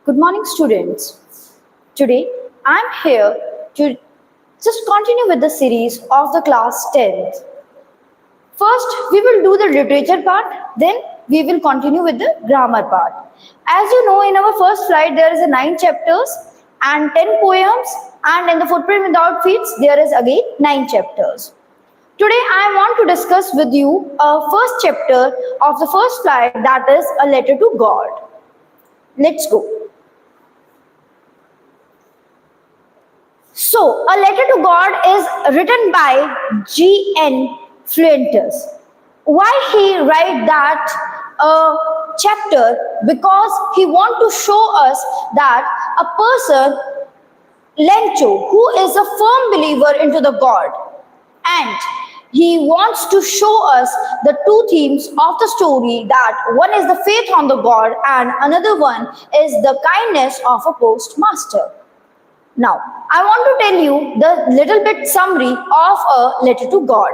Good morning, students. Today, I'm here to just continue with the series of the class 10th. First, we will do the literature part, then we will continue with the grammar part. As you know, in our first slide, there is a 9 chapters and 10 poems, and in the Footprint Without Feet, there is again 9 chapters. Today, I want to discuss with you a first chapter of the first slide, that is a letter to God. Let's go. So, a letter to God is written by G.N. Fuentes. Why he write that chapter? Because he want to show us that a person, Lencho, who is a firm believer into the God, and he wants to show us the two themes of the story, that one is the faith on the God and another one is the kindness of a postmaster. Now, I want to tell you the little bit summary of a letter to God.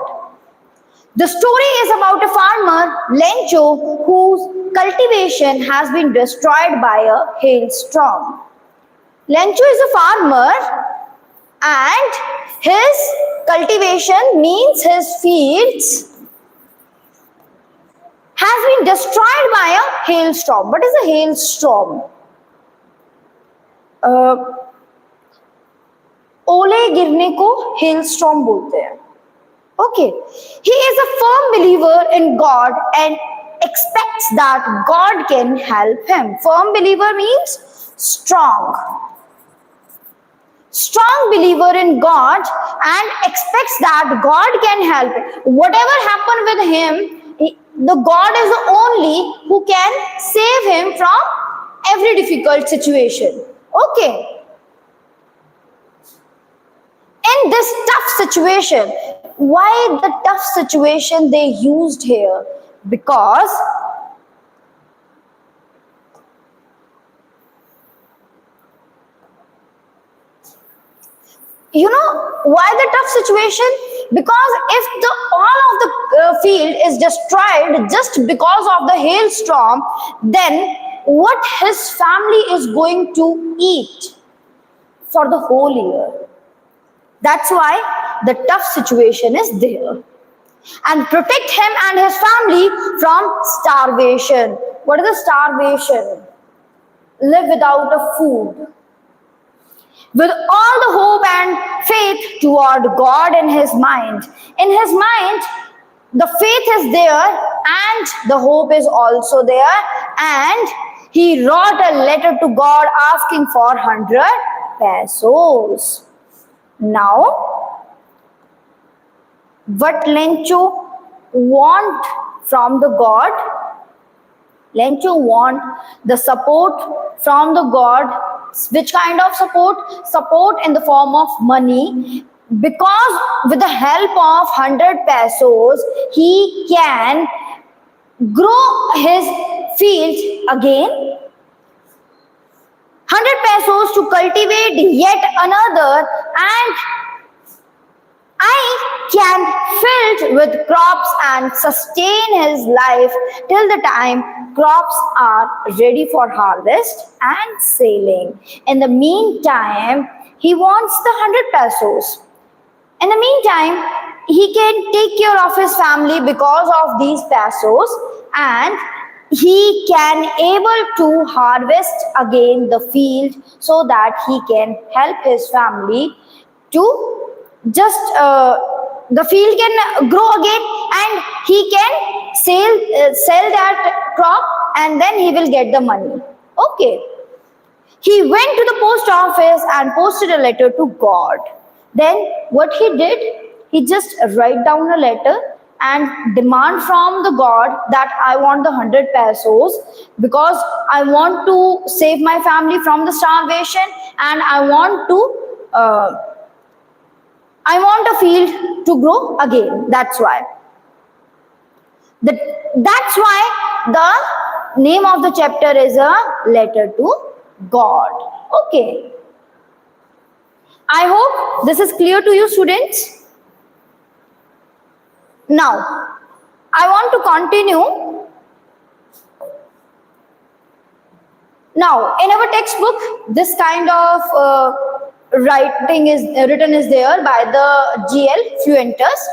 The story is about a farmer, Lencho, whose cultivation has been destroyed by a hailstorm. Lencho is a farmer and his cultivation means his fields has been destroyed by a hailstorm. What is a hailstorm? ओले गिरने को hailstorm बोलते हैं. Okay, he is a firm believer in God and expects that God can help him. Firm believer means strong. Strong believer in God and expects that God can help him. Whatever happened with him, the God is the only who can save him from every difficult situation. Okay. In this tough situation, why the tough situation they used here? Because you know why the tough situation? Because if the all of the field is destroyed just because of the hailstorm, then what his family is going to eat for the whole year? That's why the tough situation is there. And protect him and his family from starvation. What is the starvation? Live without a food. With all the hope and faith toward God in his mind. In his mind, the faith is there and the hope is also there. And he wrote a letter to God asking for 100 pesos. Now, what Lencho want from the God? Lencho want the support from the God. Which kind of support? Support in the form of money. Because with the help of 100 pesos, he can grow his fields again. 100 pesos to cultivate yet another, and I can fill with crops and sustain his life till the time crops are ready for harvest and selling. In the meantime, he wants the 100 pesos. In the meantime, he can take care of his family because of these pesos, and he can able to harvest again the field so that he can help his family to just the field can grow again and he can sell that crop and then he will get the money. Okay. He went to the post office and posted a letter to God. Then what he did, he just write down a letter and demand from the God that I want the 100 pesos because I want to save my family from the starvation and I want a field to grow again. That's why. That's why the name of the chapter is a letter to God. Okay. I hope this is clear to you, students. Now, I want to continue Now, in our textbook, this kind of writing is written is there by the GL Fuentes.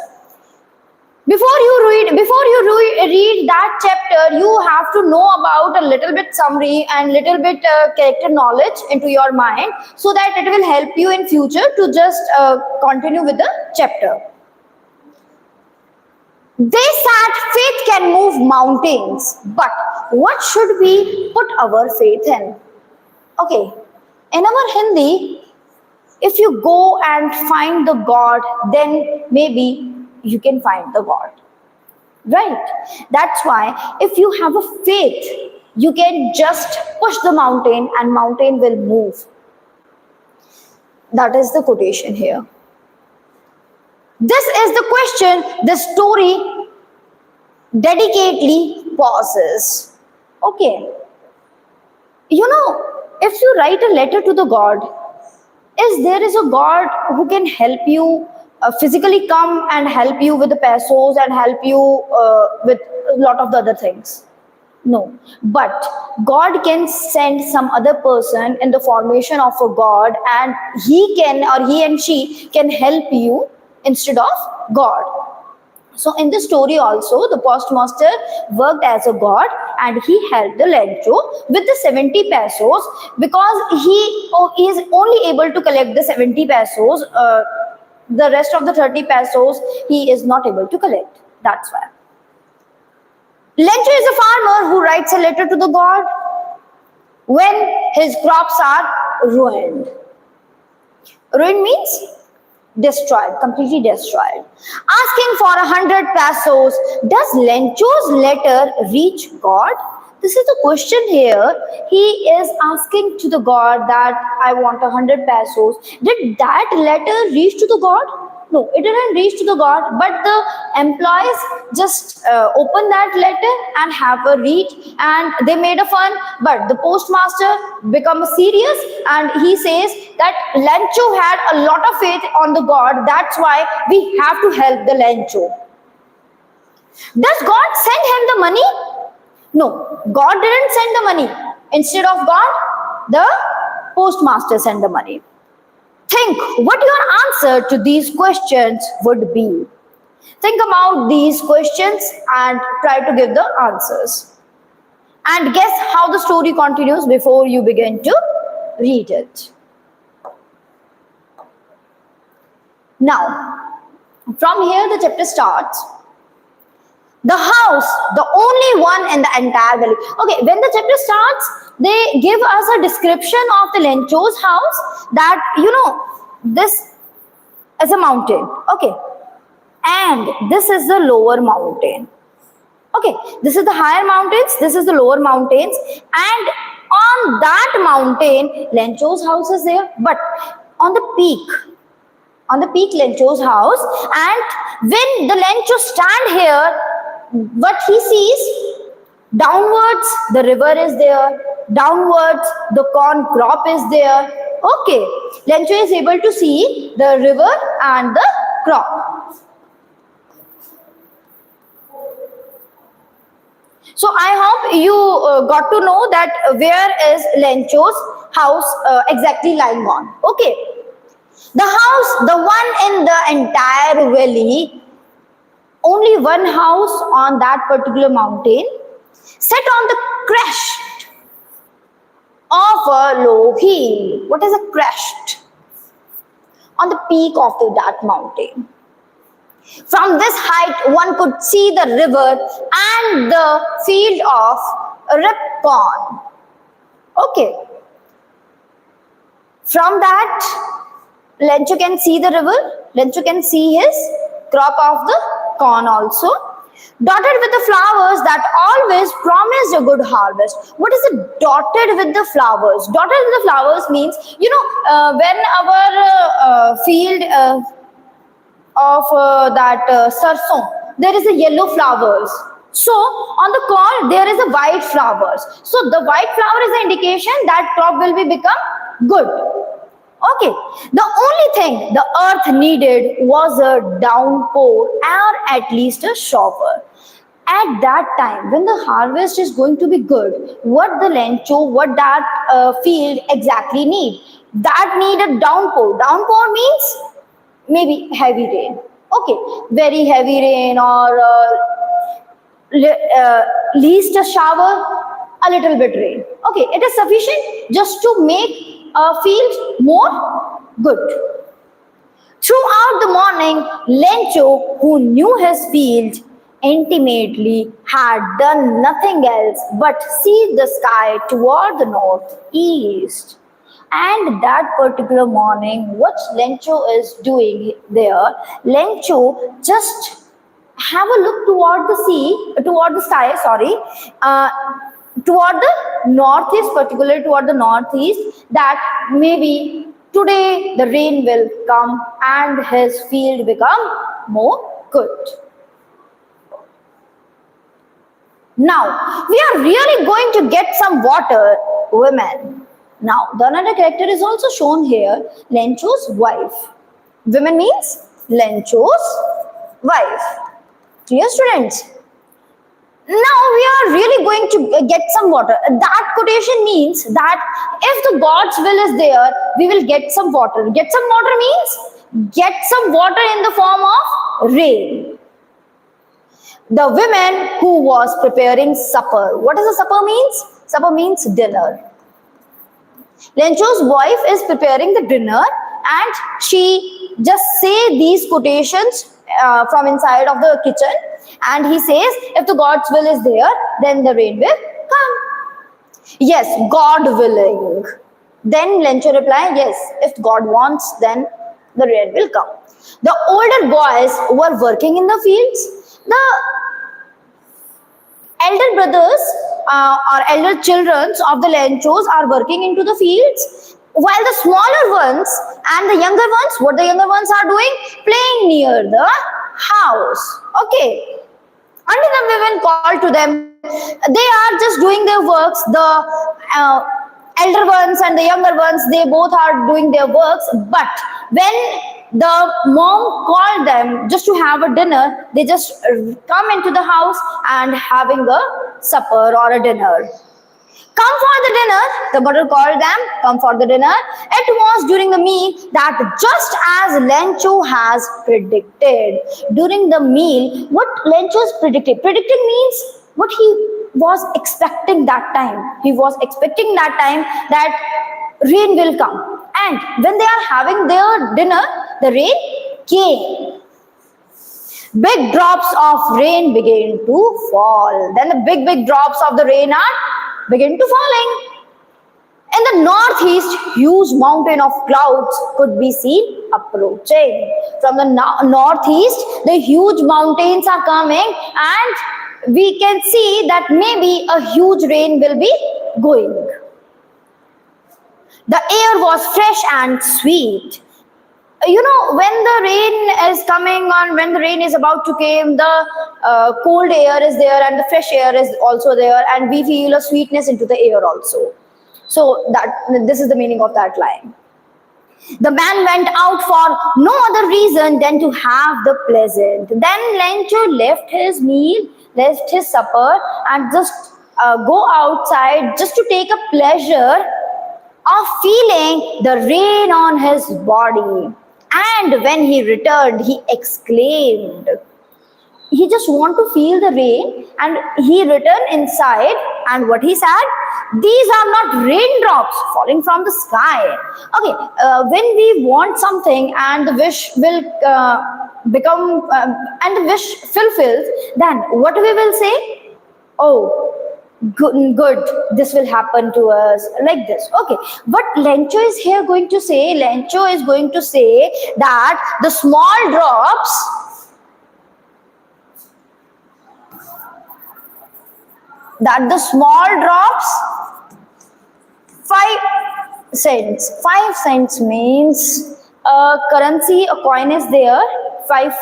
Before you read that chapter, you have to know about a little bit summary and little bit character knowledge into your mind, so that it will help you in future to just continue with the chapter. They said faith can move mountains, but what should we put our faith in? Okay, in our Hindi, if you go and find the God, then maybe you can find the God. Right? That's why if you have a faith, you can just push the mountain and mountain will move. That is the quotation here. This is the question the story dedicatedly pauses. Okay. If you write a letter to the God, there is a God who can help you physically come and help you with the pesos and help you with a lot of the other things? No. But God can send some other person in the formation of a God, and he and she can help you instead of God. So in this story also, the postmaster worked as a god and he helped the Lencho with the 70 pesos, because he is only able to collect the 70 pesos. The rest of the 30 pesos he is not able to collect. That's why. Lencho is a farmer who writes a letter to the god when his crops are ruined. Ruined means destroyed, completely destroyed. Asking for 100 pesos. Does Lencho's letter reach God? This is the question here. He is asking to the God that I want 100 pesos. Did that letter reach to the God? No, it didn't reach to the God, but the employees just opened that letter and have a read, and they made a fun. But the postmaster become serious and he says that Lencho had a lot of faith on the God. That's why we have to help the Lencho. Does God send him the money? No, God didn't send the money. Instead of God, the postmaster sent the money. Think what your answer to these questions would be. Think about these questions and try to give the answers. And guess how the story continues before you begin to read it. Now, from here the chapter starts. The house, the only one in the entire valley. Okay, when the chapter starts, they give us a description of the Lencho's house, that this is a mountain. Okay, and this is the lower mountain. Okay, this is the higher mountains, this is the lower mountains, and on that mountain, Lencho's house is there, but on the peak Lencho's house, and when the Lencho stand here, what he sees, downwards the river is there, downwards the corn crop is there. Okay, Lencho is able to see the river and the crop. So I hope you got to know that where is Lencho's house exactly lying on. Okay, the house, the one in the entire valley, only one house on that particular mountain, set on the crest of a low hill. What is a crest? On the peak of that mountain. From this height, one could see the river and the field of ripe corn. Okay. From that, Lencho can see the river. Lencho can see his crop of the corn also, dotted with the flowers that always promised a good harvest. What is it, dotted with the flowers? Dotted with the flowers means, when our field of that sarson, there is a yellow flowers. So on the corn, there is a white flowers. So the white flower is the indication that crop will be become good. Okay, the only thing the earth needed was a downpour or at least a shower. At that time, when the harvest is going to be good, what the lencho, what that field exactly need? That need a downpour. Downpour means maybe heavy rain. Okay, very heavy rain, or least a shower, a little bit rain. Okay, it is sufficient just to make a field more good. Throughout the morning, Lencho, who knew his field intimately, had done nothing else but see the sky toward the northeast. And that particular morning, what Lencho is doing there, Lencho just have a look toward the sea, toward the sky, sorry, toward the northeast, particularly toward the northeast, that maybe today the rain will come and his field become more good. Now, we are really going to get some water, women. Now, the another character is also shown here, Lencho's wife. Women means Lencho's wife. Clear, students? Now we are really going to get some water. That quotation means that if the God's will is there, we will get some water. Get some water means get some water in the form of rain. The woman who was preparing supper. What does a supper means? Supper means dinner. Lencho's wife is preparing the dinner, and she just say these quotations from inside of the kitchen, and he says, if the God's will is there, then the rain will come. Yes, God willing. Then Lencho replied, yes, if God wants, then the rain will come. The older boys were working in the fields. The elder brothers or elder children of the Lenchos are working into the fields, while the smaller ones and the younger ones, what the younger ones are doing? Playing near the house. Okay. Until the women called to them, they are just doing their works. The elder ones and the younger ones, they both are doing their works. But when the mom called them just to have a dinner, they just come into the house and having a supper or a dinner. Come for the dinner, the mother called them, come for the dinner. It was during the meal that just as Lencho has predicted. During the meal, what Lencho's predicted? Predicted means what he was expecting that time. He was expecting that time that rain will come. And when they are having their dinner, the rain came. Big drops of rain began to fall. Then the big drops of the rain are begin to falling. In the northeast, huge mountain of clouds could be seen approaching. From the northeast, the huge mountains are coming, and we can see that maybe a huge rain will be going. The air was fresh and sweet. You know, when the rain is coming on, when the rain is about to come, the cold air is there and the fresh air is also there, and we feel a sweetness into the air also. So this is the meaning of that line. The man went out for no other reason than to have the pleasant. Then Lencho left his meal, left his supper, and just go outside just to take a pleasure of feeling the rain on his body. And when he returned, he exclaimed. He just want to feel the rain, and he returned inside, and what he said? These are not raindrops falling from the sky. Okay, when we want something and the wish will become, and the wish fulfills, then what we will say? Oh, good, this will happen to us, like this. Okay, what Lencho is here going to say? Lencho is going to say that the small drops that the small drops 5 cents. 5 cents means a currency, a coin is there, 5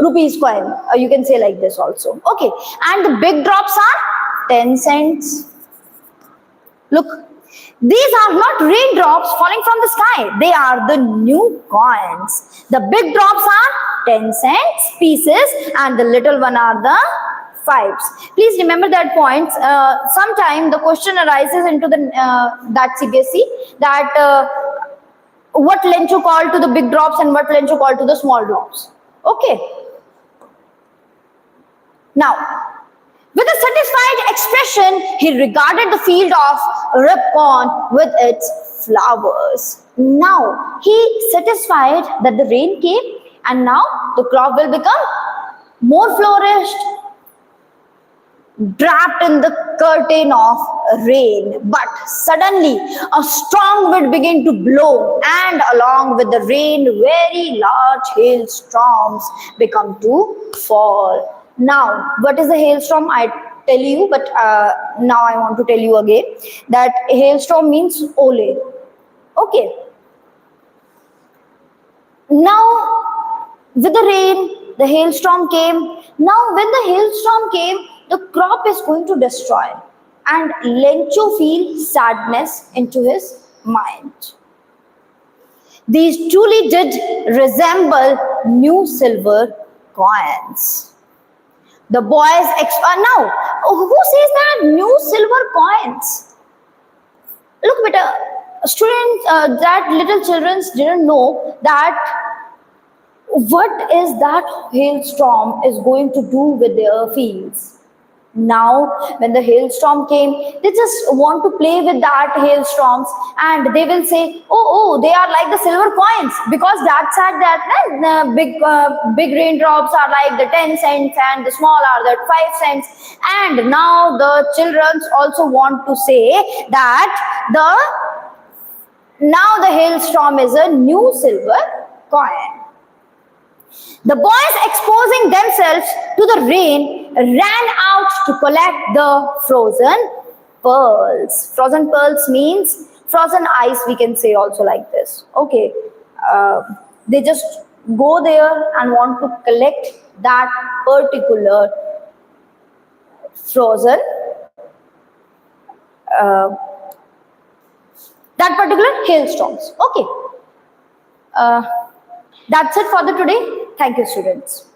rupees coin. You can say like this also. Okay, and the big drops are 10 cents. Look, these are not raindrops falling from the sky. They are the new coins. The big drops are 10 cents pieces, and the little one are the fives. Please remember that points. Sometime the question arises into the that CBSE that what length you call to the big drops and what length you call to the small drops. Okay. Now, with a satisfied expression, he regarded the field of Ripon with its flowers. Now, he satisfied that the rain came and now the crop will become more flourished, wrapped in the curtain of rain. But suddenly a strong wind began to blow, and along with the rain, very large hailstorms began to fall. Now, what is a hailstorm? I tell you, but now I want to tell you again that hailstorm means ole. Okay. Now, with the rain, the hailstorm came. Now, when the hailstorm came, the crop is going to destroy, and Lencho feels sadness into his mind. These truly did resemble new silver coins. The boys now, who says that new silver coins? Look, beta, students, that little children didn't know that what is that hailstorm is going to do with their fields. Now, when the hailstorm came, they just want to play with that hailstorms, and they will say, "Oh, they are like the silver coins," because that said that big raindrops are like the 10 cents, and the small are the 5 cents. And now the children also want to say that now the hailstorm is a new silver coin. The boys, exposing themselves to the rain, ran out to collect the frozen pearls. Frozen pearls means frozen ice, we can say also like this. Okay. They just go there and want to collect that particular frozen, that particular hailstorms. Okay. That's it for the today. Thank you, students.